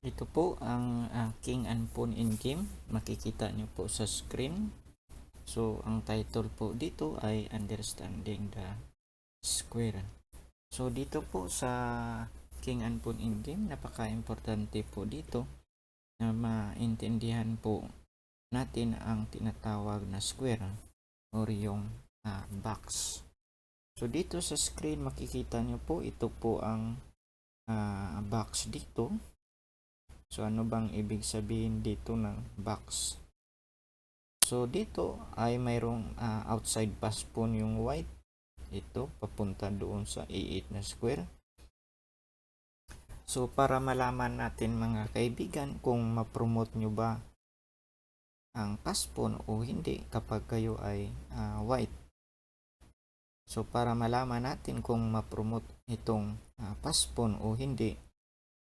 Ito po ang king and pawn in game. Makikita nyo po sa screen. So, ang title po dito ay Understanding the Square. So, dito po sa king and pawn in game, napaka-importante po dito na maintindihan po natin ang tinatawag na square or yung box. So, dito sa screen makikita nyo po, ito po ang box dito. So, ano bang ibig sabihin dito ng box? So, dito ay mayroong outside pass pawn yung white. Ito, papunta doon sa A8 na square. So, para malaman natin mga kaibigan kung ma-promote nyo ba ang pass pawn o hindi kapag kayo ay white. So, para malaman natin kung ma-promote itong pass pawn o hindi,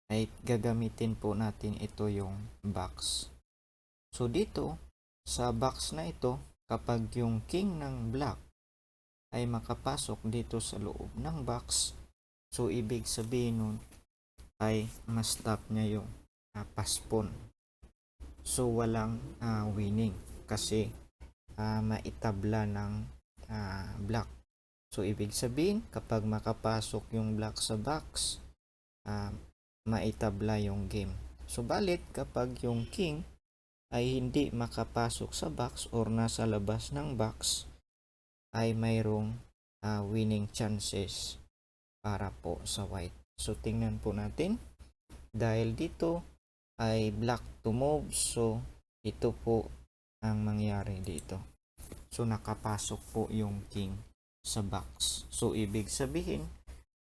ay gagamitin po natin ito yung box. So dito sa box na ito, kapag yung king ng black ay makapasok dito sa loob ng box, so ibig sabihin nun ay ma-stop niya yung pass pawn. So walang winning kasi maitabla ng black. So ibig sabihin kapag makapasok yung black sa box, maitabla yung game. Subalit kapag yung king ay hindi makapasok sa box or nasa labas ng box, ay mayroong winning chances para po sa white. So tingnan po natin, dahil dito ay black to move, so ito po ang mangyari dito. So nakapasok po yung king sa box. So ibig sabihin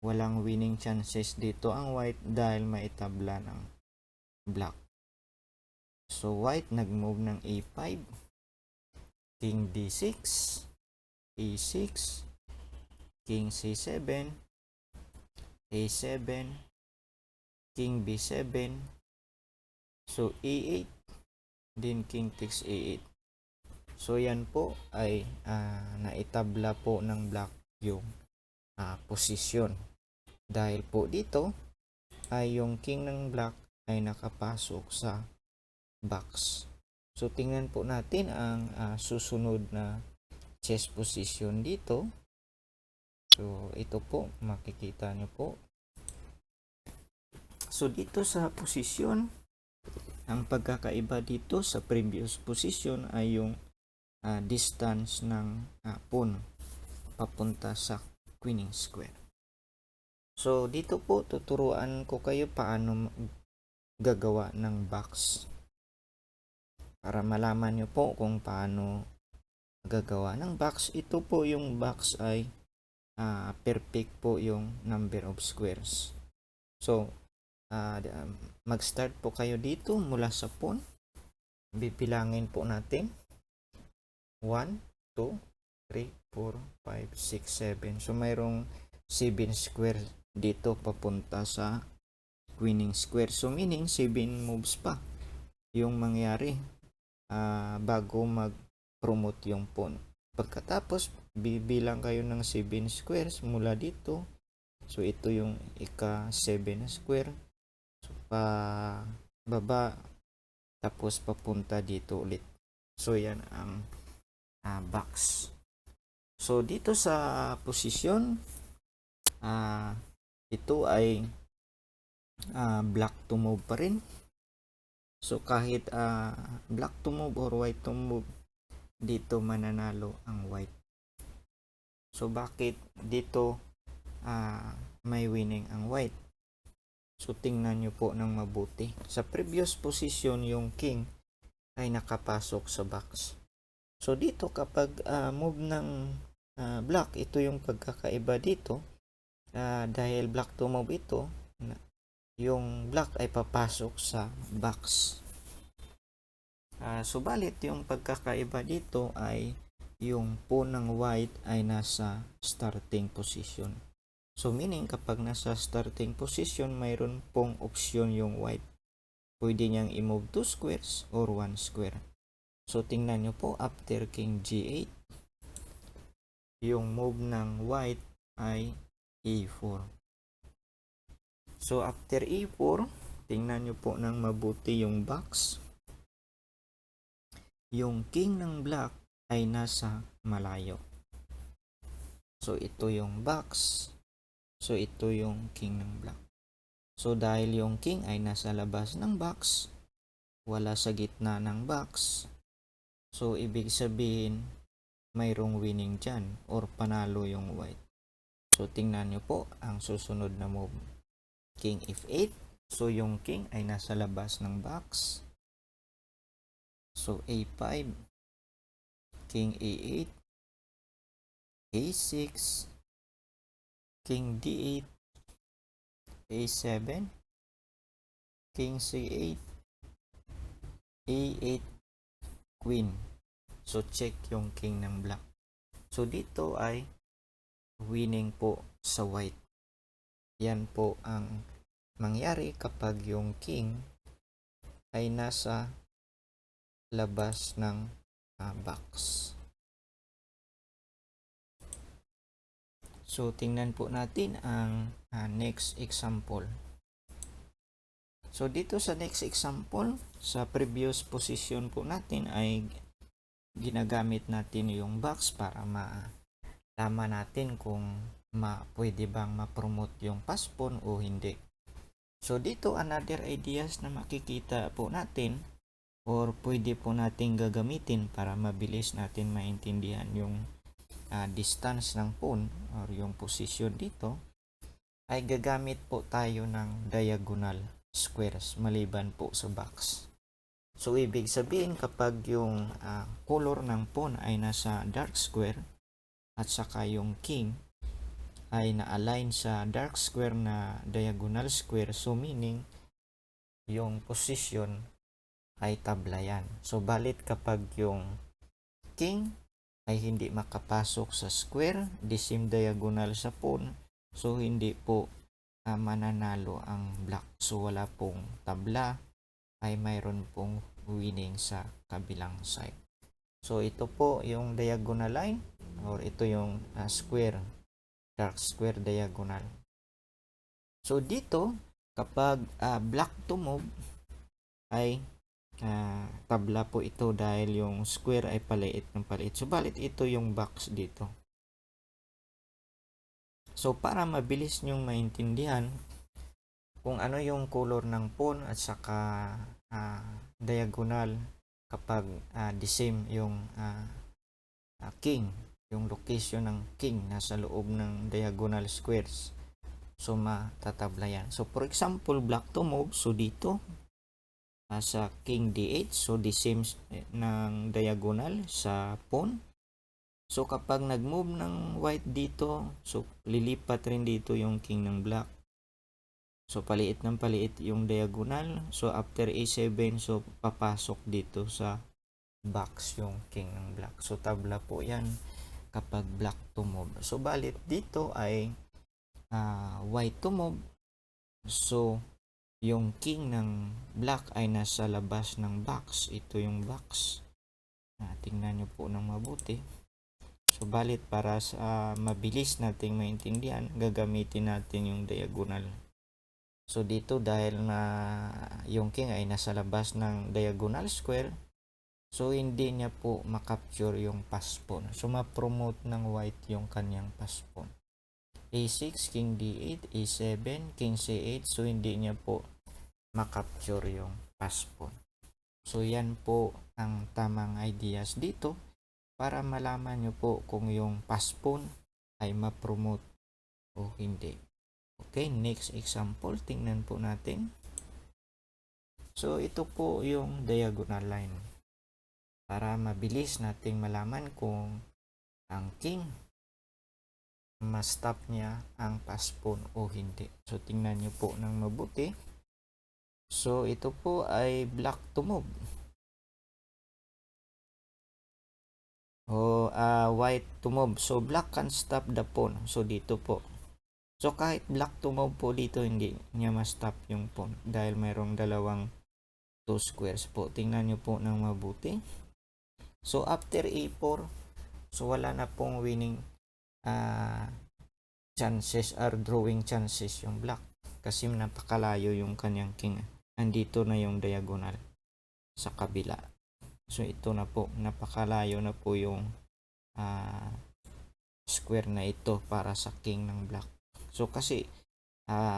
walang winning chances dito ang white dahil maitabla ng black. So white nag-move ng A5, king D6, E6, king C7, A7, king B7, so E8, din king takes A8. So yan po ay naitabla po ng black yung posisyon. Dahil po dito ay yung king ng black ay nakapasok sa box. So tingnan po natin ang susunod na chess position dito. So ito po, makikita nyo po. So dito sa posisyon, ang pagkakaiba dito sa previous position ay yung distance ng pawn papunta sa winning square. So dito po tuturuan ko kayo paano gagawa ng box para malaman nyo po kung paano gagawa ng box. Ito po yung box ay perfect po yung number of squares. So mag-start po kayo dito mula sa pawn. Bibilangin po natin 1, 2, 3, 4, 5, 6, 7. So mayroong 7 square dito papunta sa winning square. So meaning 7 moves pa yung mangyari bago mag-promote yung pawn. Pagkatapos bibilang kayo ng 7 squares mula dito. So ito yung ika-7 na square. So pa baba tapos papunta dito ulit. So yan ang box. So dito sa posisyon, ito ay black to move pa rin. So kahit black to move or white to move, dito mananalo ang white. So bakit dito may winning ang white? So tingnan nyo po ng mabuti. Sa previous position, yung king ay nakapasok sa box. So dito kapag move ng black, ito yung pagkakaiba dito. Dahil black to move ito, yung black ay papasok sa box. Subalit yung pagkakaiba dito ay yung pawn ng white ay nasa starting position. So meaning kapag nasa starting position, mayroon pong option yung white. Pwede niyang i-move 2 squares or 1 square. So tingnan nyo po, after king G8, yung move ng white ay E4. So after E4, tingnan nyo po ng mabuti yung box. Yung king ng black ay nasa malayo. So ito yung box. So ito yung king ng black. So dahil yung king ay nasa labas ng box, wala sa gitna ng box, so ibig sabihin mayroong winning dyan or panalo yung white. So tingnan nyo po ang susunod na move. King F8. So yung king ay nasa labas ng box. So A5, King A8, A6, King D8, A7, King C8, A8, Queen. So check yung king ng black. So dito ay winning po sa white. Yan po ang mangyari kapag yung king ay nasa labas ng box. So tingnan po natin ang next example. So dito sa next example, sa previous position po natin ay ginagamit natin yung box para malaman natin kung pwede bang ma-promote yung pass pawn o hindi. So dito another ideas na makikita po natin or pwede po natin gagamitin para mabilis natin maintindihan yung distance ng pawn or yung position dito, ay gagamit po tayo ng diagonal squares maliban po sa box. So ibig sabihin kapag yung color ng pawn ay nasa dark square at saka yung king ay na-align sa dark square na diagonal square, so meaning yung position ay tabla yan. So balit kapag yung king ay hindi makapasok sa square, the same diagonal sa pawn, so hindi po mananalo ang black. So wala pong tabla, ay mayroon pong winning sa kabilang side. So ito po yung diagonal line or ito yung square, dark square diagonal. So dito kapag black to move ay tabla po ito dahil yung square ay paliit ng paliit. So balit ito yung box dito. So para mabilis nyong maintindihan kung ano yung color ng pawn at saka diagonal kapag the same yung king, yung location ng king nasa loob ng diagonal squares, so matatabla yan. So for example, black to move, so dito sa king d8, so the same ng diagonal sa pawn. So kapag nag-move ng white dito, so lilipat rin dito yung king ng black. So paliit ng paliit yung diagonal. So after a7, so papasok dito sa box yung king ng black. So tabla po yan kapag black to move. So balit dito ay white to move. So yung king ng black ay nasa labas ng box. Ito yung box. Tingnan nyo po ng mabuti. So balit para sa mabilis nating maintindihan, gagamitin natin yung diagonal. So dito dahil na yung king ay nasa labas ng diagonal square, so hindi niya po makapture yung pass pawn. So ma-promote ng white yung kanyang pass pawn. A6, King D8, A7, King C8, so hindi niya po makapture yung pass pawn. So yan po ang tamang ideas dito para malaman nyo po kung yung pass pawn ay ma-promote o hindi. Okay, next example, tingnan po natin. So ito po yung diagonal line para mabilis nating malaman kung ang king ma-stop niya ang pass pawn o hindi. So tingnan nyo po ng mabuti. So ito po ay black to move o white to move. So black can stop the pawn. So dito po. So kahit black to move po dito, hindi niya ma-stop yung pawn dahil mayroong dalawang 2 squares po. Tingnan nyo po ng mabuti. So after a4, so wala na pong winning chances or drawing chances yung black kasi napakalayo yung kanyang king. andito na yung diagonal sa kabila. So ito na po, napakalayo na po yung square na ito para sa king ng black. So kasi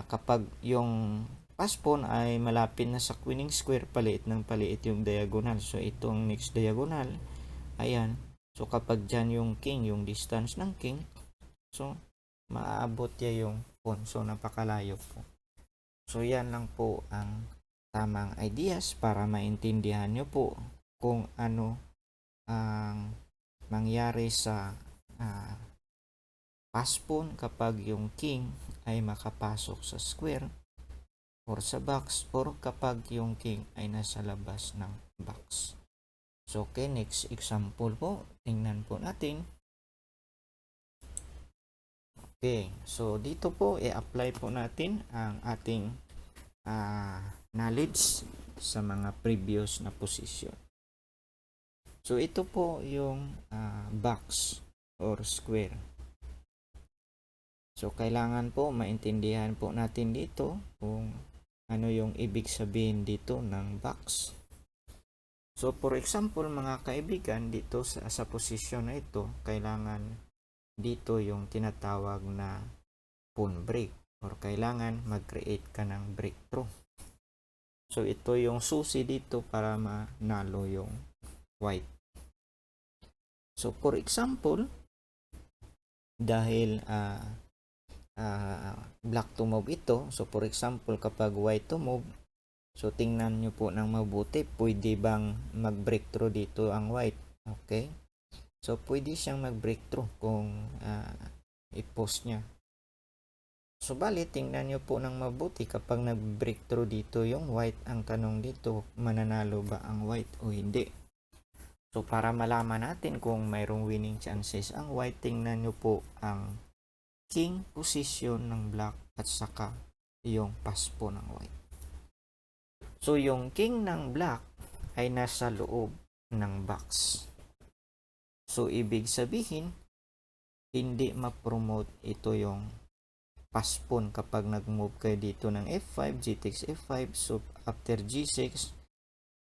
kapag yung pass pawn ay malapit na sa winning square, paliit ng paliit yung diagonal. So ito ang next diagonal. Ayan. So kapag dyan yung king, yung distance ng king, so maaabot niya yung pawn. So napakalayo po. So yan lang po ang tamang ideas para maintindihan nyo po kung ano ang mangyari sa pass pawn kapag yung king ay makapasok sa square or sa box, or kapag yung king ay nasa labas ng box. So okay, next example po, tingnan po natin. Okay, so dito po i-apply po natin ang ating knowledge sa mga previous na position. So ito po yung box or square. So kailangan po maintindihan po natin dito kung ano yung ibig sabihin dito ng box. So for example mga kaibigan, dito sa posisyon na ito, kailangan dito yung tinatawag na pawn break, or kailangan mag-create ka ng breakthrough. So ito yung susi dito para manalo yung white. So for example, dahil black to move ito, so for example kapag white to move, so tingnan nyo po ng mabuti, pwede bang mag-breakthrough dito ang white? Okay, so pwede siyang mag-breakthrough kung i-post nya. So bali, tingnan nyo po ng mabuti, kapag nag-breakthrough dito yung white, ang tanong dito, mananalo ba ang white o hindi? So para malaman natin kung mayroong winning chances ang white, tingnan nyo po ang king position ng black at saka yung pass po ng white. So yung king ng black ay nasa loob ng box. So ibig sabihin, hindi ma-promote ito yung pass pawn kapag nag-move kayo dito ng f5, g takes f5, so after g6,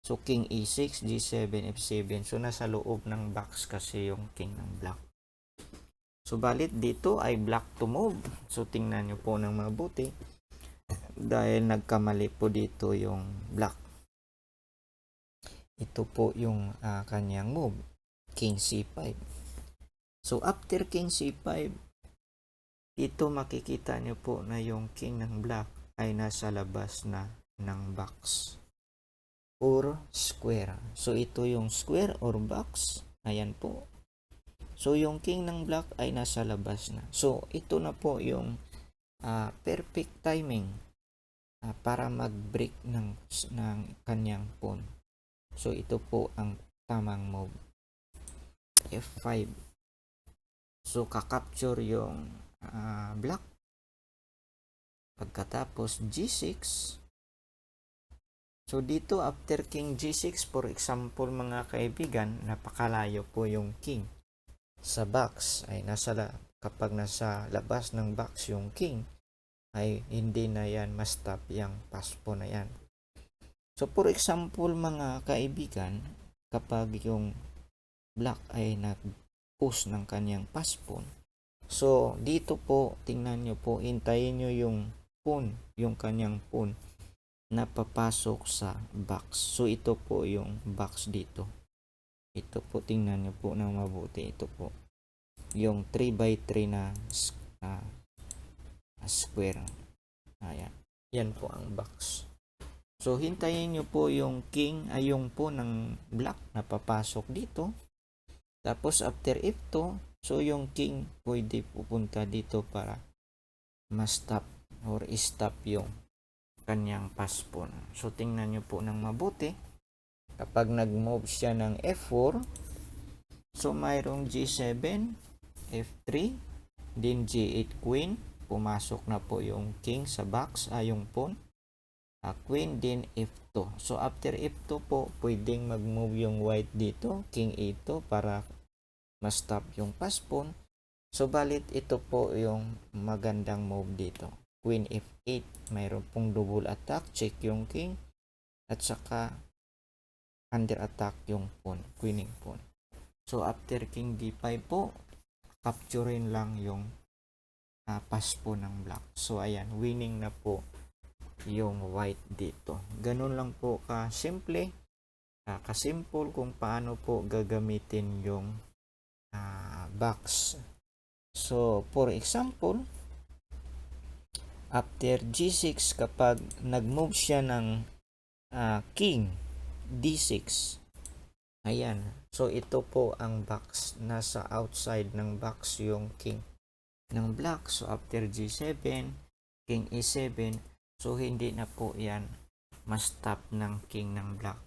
so king e6, g7, f7, so nasa loob ng box kasi yung king ng black. So balit dito ay black to move, so tingnan nyo po ng mabuti, dahil nagkamali po dito yung black. Ito po yung kanyang move, king c5. So after king c5, dito makikita nyo po na yung king ng black ay nasa labas na ng box or square. So ito yung square or box. Ayan po. So yung king ng black ay nasa labas na. So ito na po yung perfect timing para mag-break ng kanyang pawn. So ito po ang tamang move. F5. So kakapture yung black. Pagkatapos g6. So dito after king g6, for example mga kaibigan, napakalayo po yung king sa box, ay kapag nasa labas ng box yung king, ay hindi na yan ma-stop yung pass pawn na yan. So for example mga kaibigan, kapag yung black ay nag-push ng kanyang pass pawn, so dito po tingnan nyo po, hintayin nyo yung pawn, yung kanyang pawn na papasok sa box. So ito po yung box dito. Ito po, tingnan nyo po ng mabuti. Ito po yung 3x3 na square. Ayan. Yan po ang box. So hintayin nyo po yung king ay yung po ng black na papasok dito. Tapos after f2, so yung king pwede pupunta dito para ma-stop or stop yung kanyang pass pawn. So tingnan nyo po ng mabuti. Kapag nag-move siya ng f4, so mayroong g7, f3, din g8 queen, pumasok na po yung king sa box, yung pawn, queen, din f2. So after f2 po, pwedeng mag-move yung white dito, king a2, para ma-stop yung pass pawn. So balit ito po yung magandang move dito, queen f8, mayroon pong double attack, check yung king, at saka under attack yung pawn, winning pawn. So after king d5 po, capturein lang yung pass po ng black. So ayan, winning na po yung white dito. Ganun lang po kasimple, kasimple kung paano po gagamitin yung box. So for example, after g6, kapag nag-move siya ng king d6, ayan, so ito po ang box, nasa outside ng box yung king ng black. So after g7, king e7, so hindi na po yan ma-stop ng king ng black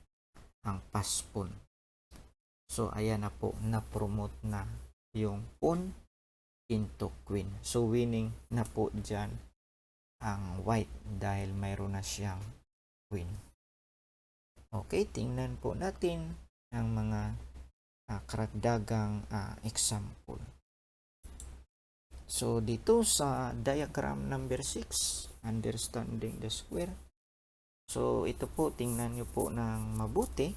ang pass pawn. So ayan na po, na-promote na yung pawn into queen. So winning na po dyan ang white dahil mayroon na siyang queen. Okay, tingnan po natin ang mga karagdagang example. So dito sa diagram number 6, understanding the square. So ito po, tingnan nyo po ng mabuti.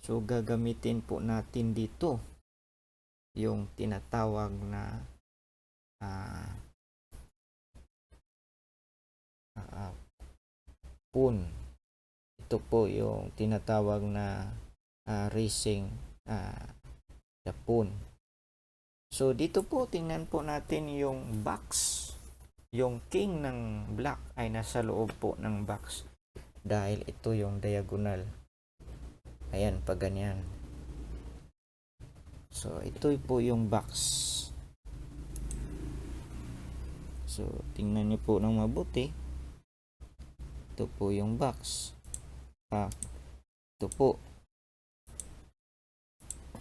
So gagamitin po natin dito yung tinatawag na pawn. Ito po yung tinatawag na raising the pawn. So dito po, tingnan po natin yung box. Yung king ng black ay nasa loob po ng box dahil ito yung diagonal. Ayan, pag ganyan. So ito po yung box. So tingnan niyo po ng mabuti. Ito po yung box. Ito po.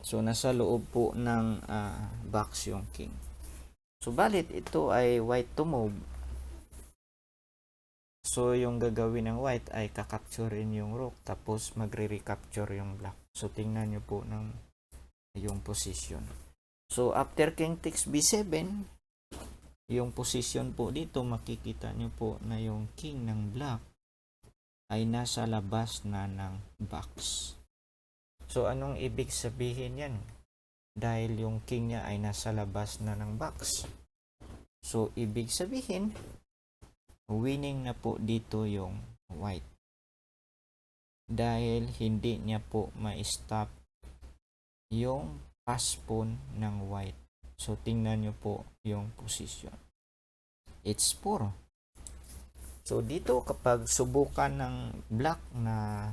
So nasa loob po ng box yung king. Subalit ito ay white to move. So yung gagawin ng white ay kakapturein yung rook tapos magre-recapture yung black. So tingnan nyo po ng yung position. So after king takes b7, yung position po dito, makikita nyo po na yung king ng black ay nasa labas na ng box. So anong ibig sabihin yan? Dahil yung king niya ay nasa labas na ng box. So ibig sabihin, winning na po dito yung white. Dahil hindi niya po ma-stop yung pass pawn ng white. So tingnan nyo po yung position. It's 4. So dito, kapag subukan ng black na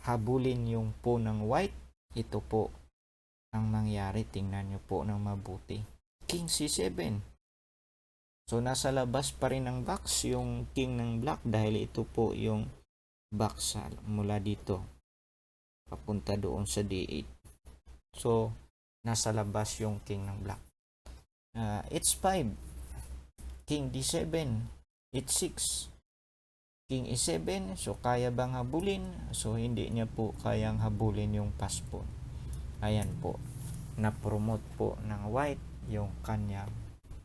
habulin yung pawn ng white, ito po ang mangyari. Tingnan nyo po ng mabuti. King c7. So nasa labas pa rin ng box yung king ng black dahil ito po yung box mula dito papunta doon sa d8. So nasa labas yung king ng black. It's 5. King d7. It's 6. King e7. So kaya bang habulin? So hindi niya po kayang habulin yung pass pawn. Ayan po, na-promote po ng white yung kanyang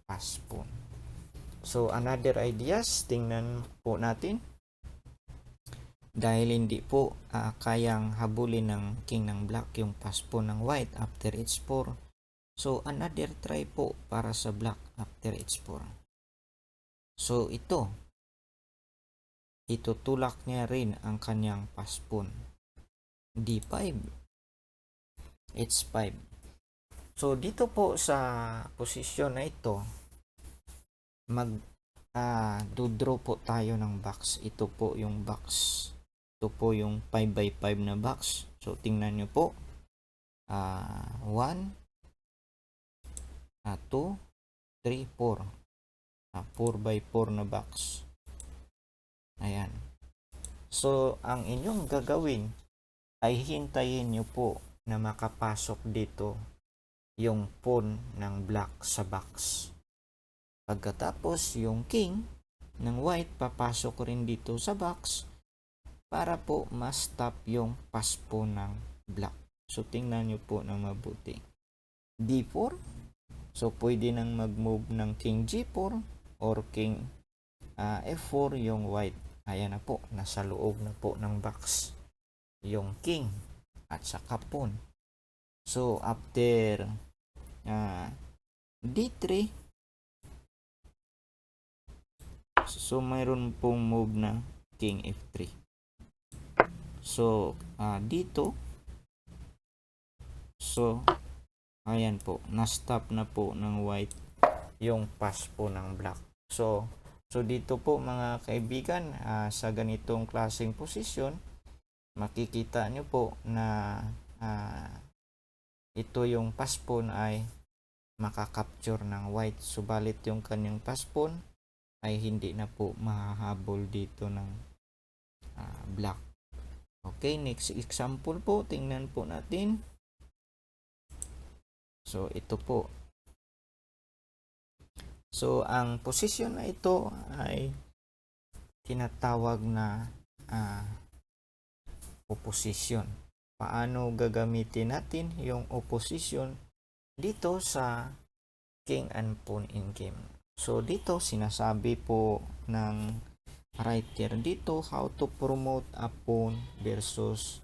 pass pawn. So another ideas, tingnan po natin. Dahil hindi po kayang habulin ng king ng black yung pass pawn ng white after h4. So another try po para sa black after h4. So ito, itutulak niya rin ang kanyang pass pawn. d5. h5. So dito po sa posisyon na ito, do-draw po tayo ng box. Ito po yung box. Ito po yung 5x5 na box. So tingnan nyo po. 1, 2, 3, 4. 4x4 na box. Ayan. So ang inyong gagawin ay hintayin nyo po na makapasok dito yung pawn ng black sa box. Pagkatapos yung king ng white papasok rin dito sa box para po ma-stop yung pass pawn ng black. So tingnan nyo po ng mabuti. d4. So pwede nang mag-move ng king g4 or king f4 yung white. Ayan na po, nasa loob na po ng box yung king at saka pawn. So after d3, so mayroon pong move na king f3. So dito, so ayan po, na-stop na po ng white yung pass po ng black. So dito po mga kaibigan, sa ganitong klaseng posisyon, makikita nyo po na ito yung pass pawn ay makakapture ng white. Subalit yung kanyang pass pawn ay hindi na po mahahabol dito ng black. Okay, next example po, tingnan po natin. So ito po. So ang posisyon na ito ay tinatawag na opposition. Paano gagamitin natin yung opposition dito sa king and pawn in game? So dito sinasabi po ng writer dito how to promote a pawn versus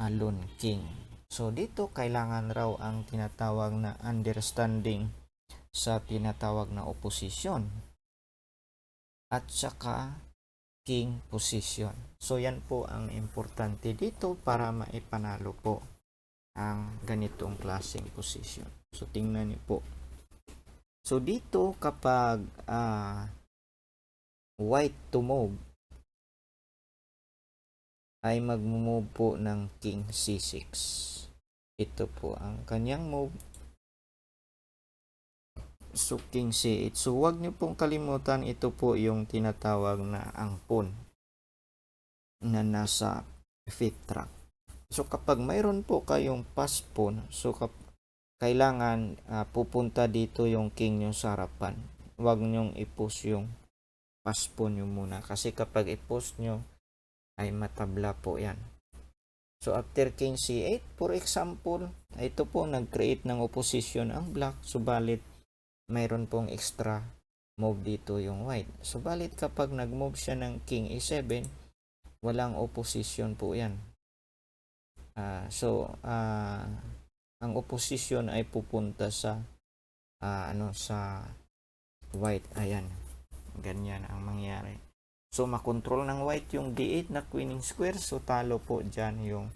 a lone king. So dito kailangan raw ang tinatawag na understanding sa tinatawag na opposition at saka king position. So yan po ang importante dito para maipanalo po ang ganitong klaseng position. So tingnan niyo po. So dito kapag white to move ay mag-move po ng king c6. Ito po ang kanyang move. So king c8. So wag niyo pong kalimutan, ito po yung tinatawag na ang pawn na nasa fifth track. So kapag mayroon po kayong pass pawn, so kailangan pupunta dito yung king nyo sa harapan. Wag nyong i-push yung pass pawn nyo muna, kasi kapag i-push nyo ay matabla po yan. So after king c8, for example, ito po nag-create ng opposition ang black, subalit mayroon pong extra move dito yung white. Subalit kapag nag-move siya ng king e7, walang opposition po yan. Ang opposition ay pupunta sa sa white. Ayan, ganyan ang mangyari. So makontrol ng white yung d8 na queening square. So talo po dyan yung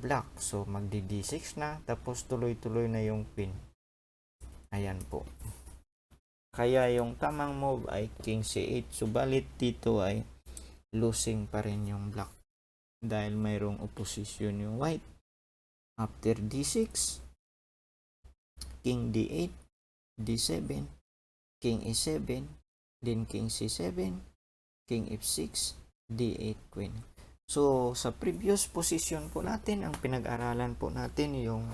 black. So magdi d6 na, tapos tuloy-tuloy na yung queen. Ayan po. Kaya yung tamang move ay king c8. Subalit dito ay losing pa rin yung black dahil mayroong opposition yung white. After d6, king d8, d7, king e7, then king c7, king f6, d8 queen. So sa previous position po natin, ang pinag-aralan po natin yung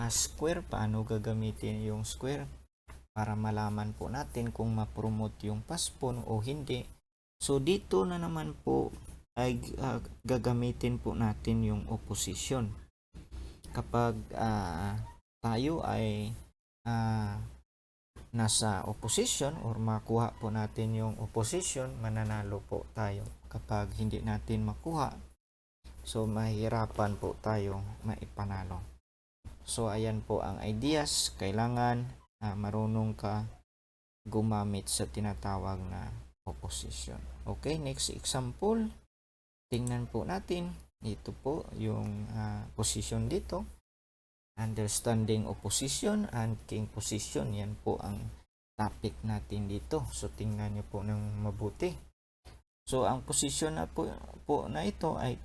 square, paano gagamitin yung square para malaman po natin kung ma-promote yung pass pawn o hindi. So dito na naman po ay gagamitin po natin yung opposition. Kapag tayo ay nasa opposition or makuha po natin yung opposition, mananalo po tayo. Kapag hindi natin makuha, so mahirapan po tayong maipanalo. So ayan po ang ideas. Kailangan marunong ka gumamit sa tinatawag na opposition. Okay, next example. Tingnan po natin. Ito po yung position dito. Understanding opposition and king position. Yan po ang topic natin dito. So tingnan nyo po ng mabuti. So ang position na po na ito ay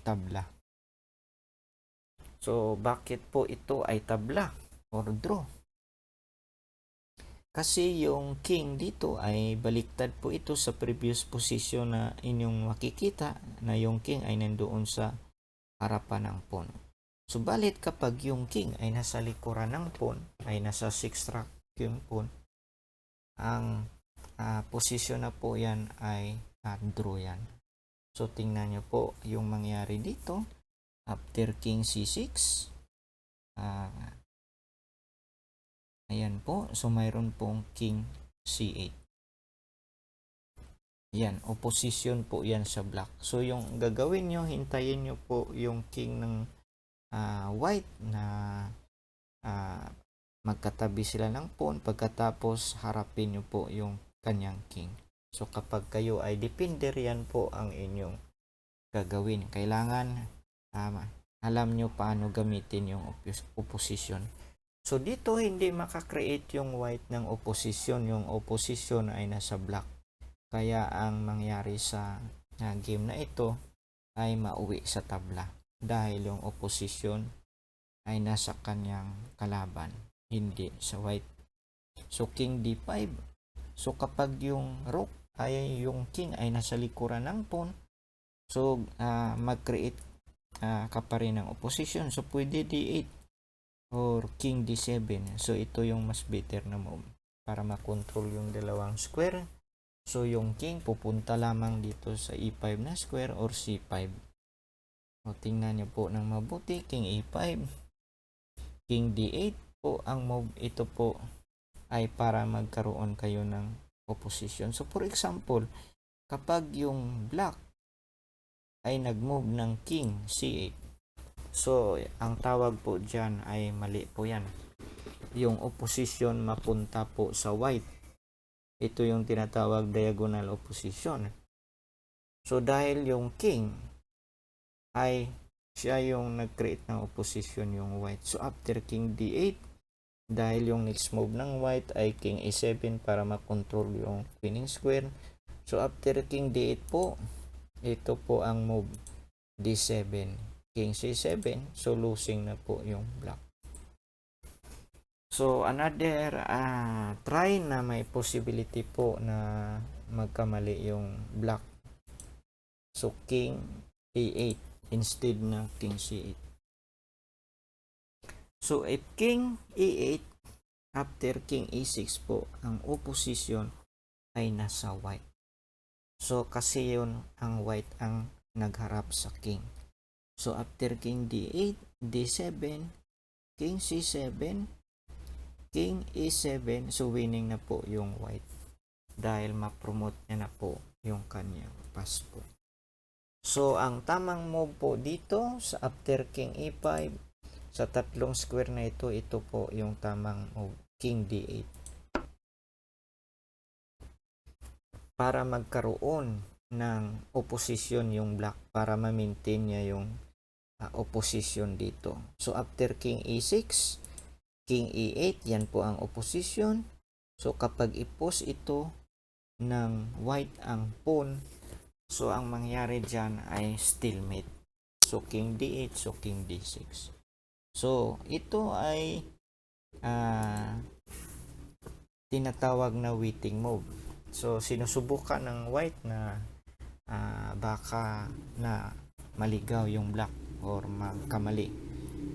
tabla. So bakit po ito ay tabla or draw? Kasi yung king dito ay baliktad po ito sa previous position na inyong makikita na yung king ay nandoon sa harapan ng pawn. Subalit kapag yung king ay nasa likuran ng pawn, ay nasa 6 track yung pawn, ang position na po yan ay draw yan. So tingnan nyo po yung mangyari dito. After king c6, ayan po, so mayroon pong king c8. Yan, opposition po yan sa black. So yung gagawin nyo, hintayin nyo po yung king ng white na magkatabi sila ng pawn, pagkatapos harapin nyo po yung kanyang king. So kapag kayo ay defender, yan po ang inyong gagawin. Kailangan alam nyo paano gamitin yung opposition. So dito hindi makakreate yung white ng opposition. Yung opposition ay nasa black. Kaya ang mangyari sa game na ito ay mauwi sa tabla dahil yung opposition ay nasa kanyang kalaban, hindi sa white. So king d5. So kapag yung rook ay yung king ay nasa likuran ng pawn, so mag-create ka pa rin ng opposition. So pwede d8 or king d7. So ito yung mas better na move para makontrol yung dalawang square. So yung king pupunta lamang dito sa e5 na square or c5. O tingnan nyo po ng mabuti, king e5, king d8 po ang move. Ito po ay para magkaroon kayo ng opposition. So for example, kapag yung black ay nag-move ng king c8, so ang tawag po dyan ay mali po yan. Yung opposition mapunta po sa white. Ito yung tinatawag diagonal opposition. So dahil yung king ay siya yung nag-create ng opposition yung white. So after king d8, dahil yung next move ng white ay king a7 para makontrol yung winning square. So after king d8 po, ito po ang move d7, king c7. So losing na po yung black. So another try na may possibility po na magkamali yung black. So king a8 instead ng king c8. So if king a8 after king a6 po, ang opposition ay nasa white. So kasi yun ang white ang nagharap sa king. So after king d8, d7, king c7, king e7, so winning na po yung white dahil ma-promote niya na po yung kanyang pass po. So ang tamang move po dito sa after king e5, sa tatlong square na ito, ito po yung tamang move, king d8, para magkaroon ng opposition yung black, para ma-maintain niya yung opposition dito. So after king e6, king e8, yan po ang opposition. So kapag i-post ito ng white ang pawn, so ang mangyari dyan ay stalemate. So king d8, so king d6. So ito ay tinatawag na waiting move. So sinusubukan ng white na baka na maligaw yung black or magkamali.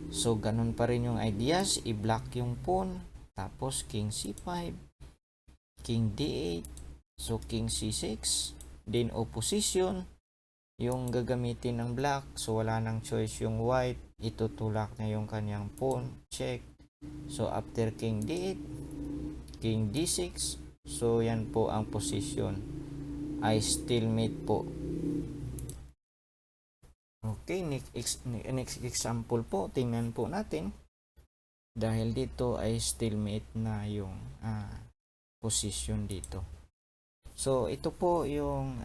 So ganun pa rin yung ideas, i-block yung pawn, tapos king c5, king d8, so king c6, then opposition yung gagamitin ng black. So wala nang choice yung white, itutulak niya yung kanyang pawn, check. So after king d8, king d6, so yan po ang position, ay stalemate po. Okay, next example po, tingnan po natin. Dahil dito ay stalemate na yung position dito. So ito po yung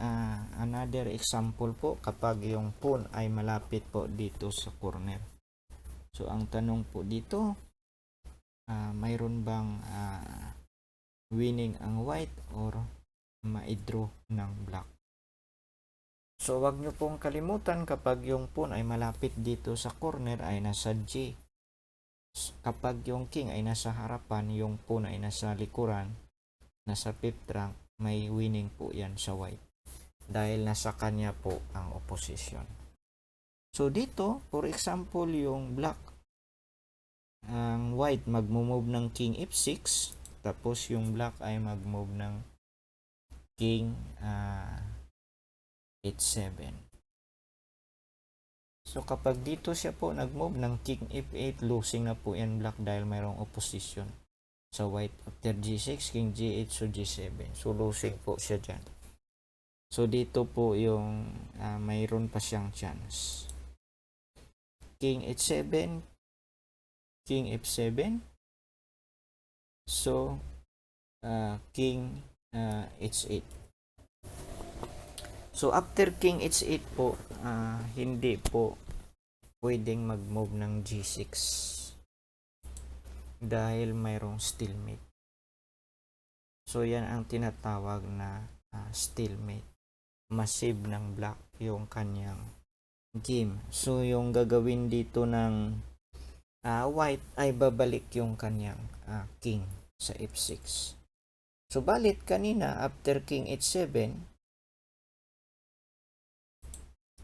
another example po kapag yung pawn ay malapit po dito sa corner. So ang tanong po dito, mayroon bang winning ang white or ma-draw ng black? So wag nyo pong kalimutan, kapag yung pawn ay malapit dito sa corner ay nasa G. Kapag yung king ay nasa harapan, yung pawn ay nasa likuran, nasa 5th rank, may winning po yan sa white dahil nasa kanya po ang opposition. So dito, for example, yung black, ang white magmo-move ng king f6, tapos yung black ay mag-move ng king h7. So kapag dito siya po nag-move ng king f8, losing na po yan black dahil mayroong opposition sa white. After g6, king g8, so g7. So losing po siya dyan. So dito po yung mayroon pa siyang chance. King h7, king f7. So king h8. So after king h8 po, hindi po pwedeng mag-move ng g6 dahil mayroong stalemate. So yan ang tinatawag na stalemate. Massive ng black yung kanyang game. So yung gagawin dito ng white ay babalik yung kanyang king sa f6. So balit kanina after king h7,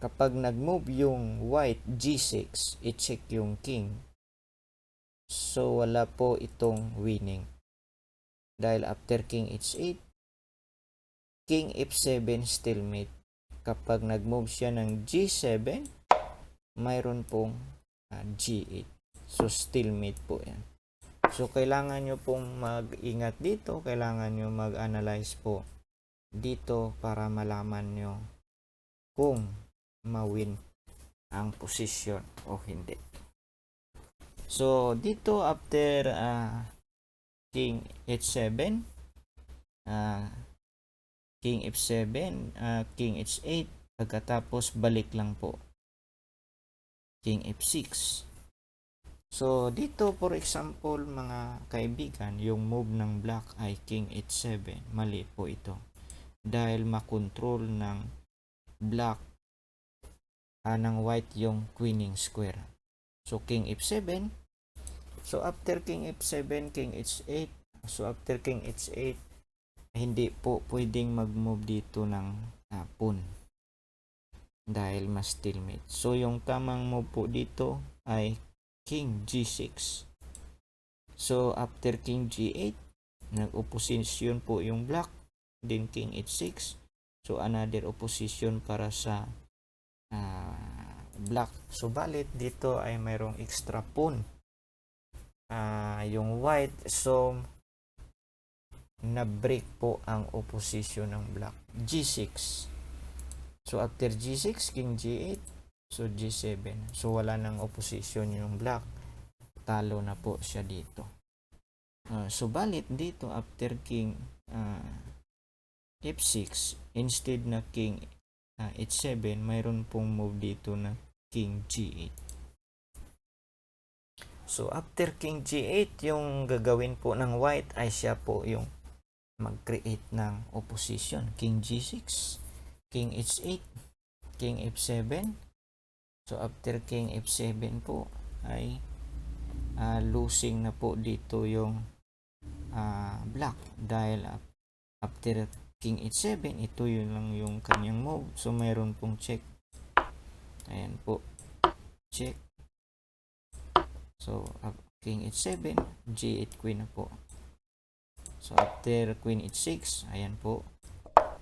kapag nag-move yung white g6, i-check yung king. So wala po itong winning. Dahil after king h8, king f7 stalemate. Kapag nag-move siya ng g7, mayroon pong g8. So stalemate po yan. So kailangan nyo pong mag-ingat dito. Kailangan nyo mag-analyze po dito para malaman nyo kung ma-win ang posisyon o hindi. So dito after king h7, king f7, king h8, pagkatapos balik lang po king f6. So dito for example mga kaibigan, yung move ng black ay king h7. Mali po ito dahil makontrol ng black ng white yung queening square. So king f7. So after king f7, king h8. So after king h8, hindi po pwedeng mag-move dito ng pawn dahil mas stalemate. So yung tamang move po dito ay king g6. So after king g8, nag-opposition po yung black, then king h6. So another opposition para sa black. So balit dito ay mayroong extra pawn yung white. So na-break po ang opposition ng black. G6. So after G6, king G8. So G7. So wala nang opposition yung black. Talo na po siya dito. So balit dito after king F6, instead na king H7, mayroon pong move dito na king G8. So after king G8, yung gagawin po ng white ay siya po yung mag-create ng opposition. King G6, King H8, King F7. So after King F7 po ay losing na po dito yung black dahil after King H7, ito yun lang yung kanyang move. So mayroon pong check. Ayan po. Check. So King H7, G8 queen na po. So after queen h6, ayan po,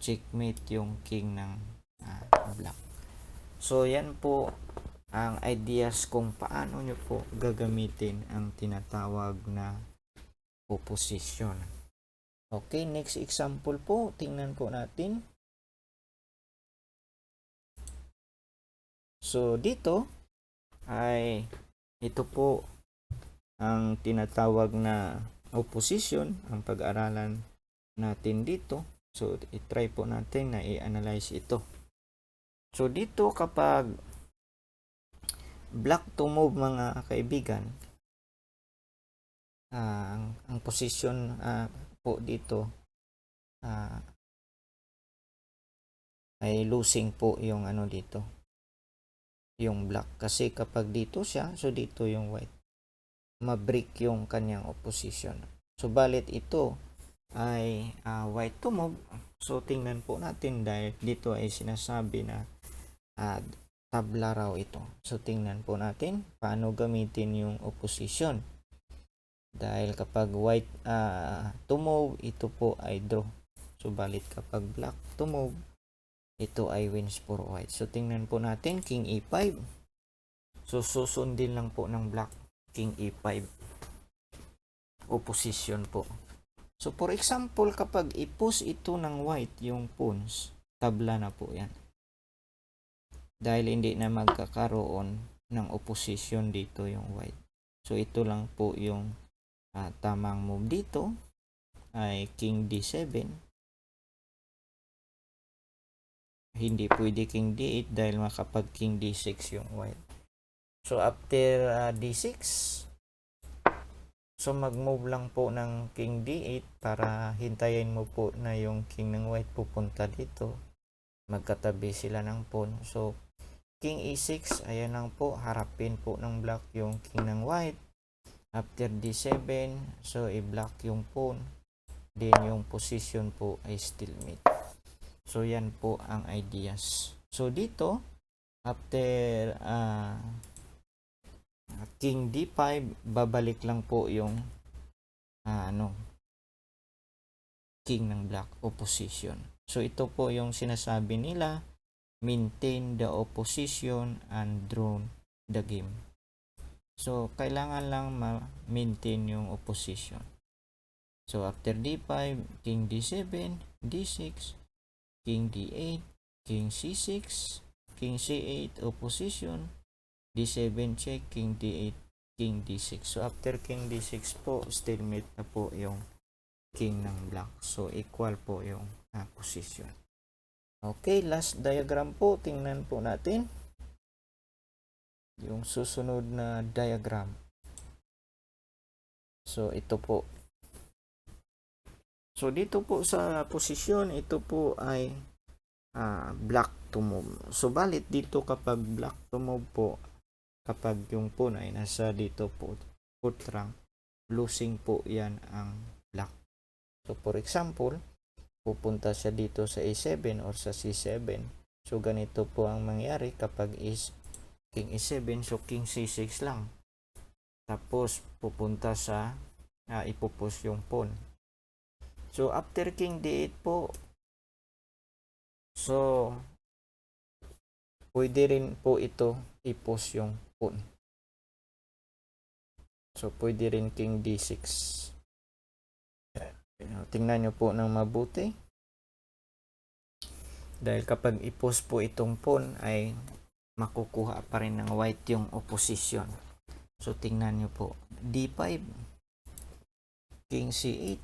checkmate yung king ng black. So yan po ang ideas kung paano nyo po gagamitin ang tinatawag na opposition. Okay, next example po, tingnan po natin. So dito ay ito po ang tinatawag na opposition, ang pag-aralan natin dito. So i-try po natin na i-analyze ito. So dito kapag black to move mga kaibigan, ang position po dito ay losing po yung dito, yung black, kasi kapag dito siya, so dito yung white, ma-break yung kanyang opposition. So balit ito ay white to move. So tingnan po natin dahil dito ay sinasabi na tabla raw ito. So tingnan po natin paano gamitin yung opposition. Dahil kapag white to move, ito po ay draw. So balit kapag black to move, ito ay wins for white. So tingnan po natin king e5. So susundin lang po ng black king e5 opposition po. So for example, kapag i-push ito ng white yung pawns, tabla na po yan. Dahil hindi na magkakaroon ng opposition dito yung white. So ito lang po yung tamang move dito ay king d7. Hindi pwede king d8 dahil makapag king d6 yung white. So after d6, so mag-move lang po ng king d8 para hintayin mo po na yung king ng white pupunta dito. Magkatabi sila ng pawn. So king e6, ayan lang po, harapin po ng black yung king ng white. After d7, so i-block yung pawn. Then yung position po ay stalemate. So yan po ang ideas. So dito, after king d5, babalik lang po yung king ng black opposition. So ito po yung sinasabi nila, maintain the opposition and draw the game. So kailangan lang ma-maintain yung opposition. So after d5, king d7, d6, king d8, king c6, king c8 opposition, d7 check, king d8, king d6. So after king d6 po, stalemate na po yung king ng black. So equal po yung position. Okay, last diagram po, tingnan po natin yung susunod na diagram. So ito po. So dito po sa posisyon, ito po ay black to move. So balit dito kapag black to move po, kapag yung pawn ay nasa dito po, fourth rank, losing po yan ang black. So for example, pupunta siya dito sa a7 or sa c7. So ganito po ang mangyari kapag is king e7, so king c6 lang. Tapos pupunta sa ipupus yung pawn. So after king d8 po, so pwede rin po ito ipus yung pawn. So pwede rin king d6. Tingnan nyo po ng mabuti. Dahil kapag ipus po itong pawn ay makukuha pa rin ng white yung opposition. So tingnan nyo po, d5, king c8.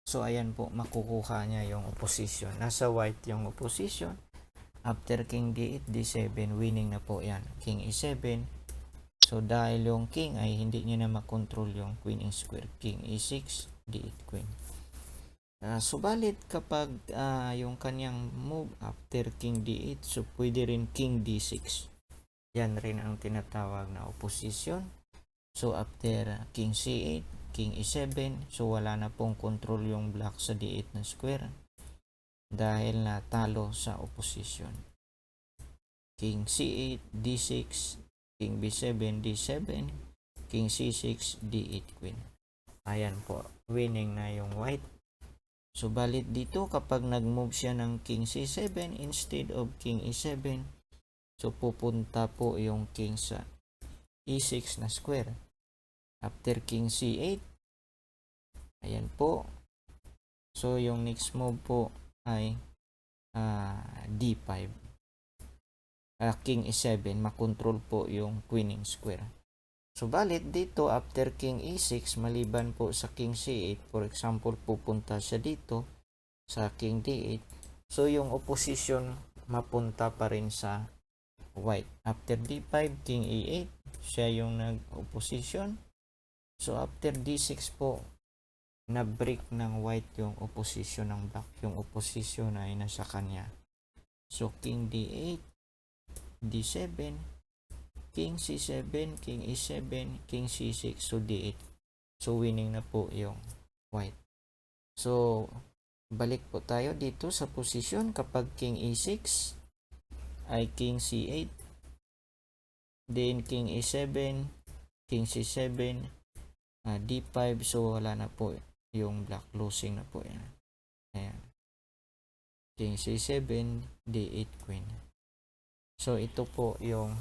So ayan po, makukuha niya yung opposition. Nasa white yung opposition. After king d8, d7, winning na po yan. King e7. So dahil yung king ay hindi niya na makontrol yung queen in square. King e6, d8 queen. Subalit kapag yung kanyang move after king d8, so pwede rin king d6. Yan rin ang tinatawag na opposition. So after king c8, king e7, so wala na pong control yung black sa d8 na square dahil natalo sa opposition. King c8, d6, king b7, d7, king c6, d8 queen. Ayan po, winning na yung white. So balit dito kapag nag-move siya ng king c7 instead of king e7, so pupunta po yung king sa e6 na square. After king c8, ayan po. So yung next move po ay d5. King e7, makontrol po yung queen square. So balit dito after king e6, maliban po sa king c8, for example pupunta siya dito sa king d8, so yung opposition mapunta pa rin sa white. After d5, king e8, siya yung nag-opposition. So after d6 po, na-break ng white yung opposition ng black. Yung opposition ay nasa kanya. So king d8, d7, king c7, king e7, king c6, so d8. So winning na po yung white. So balik po tayo dito sa position kapag king e6 ay king c8, then king e7, king c7, d5, so wala na po yung black, losing na po yan. Ayan. King c7, d8 queen. So ito po yung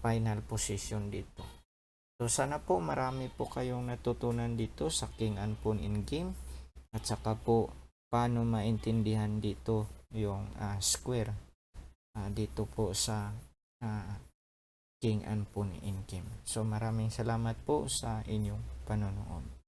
final position dito. So sana po marami po kayong natutunan dito sa king and pawn in game, at saka po paano maintindihan dito yung square dito po sa king and pawn in game. So maraming salamat po sa inyong panonood.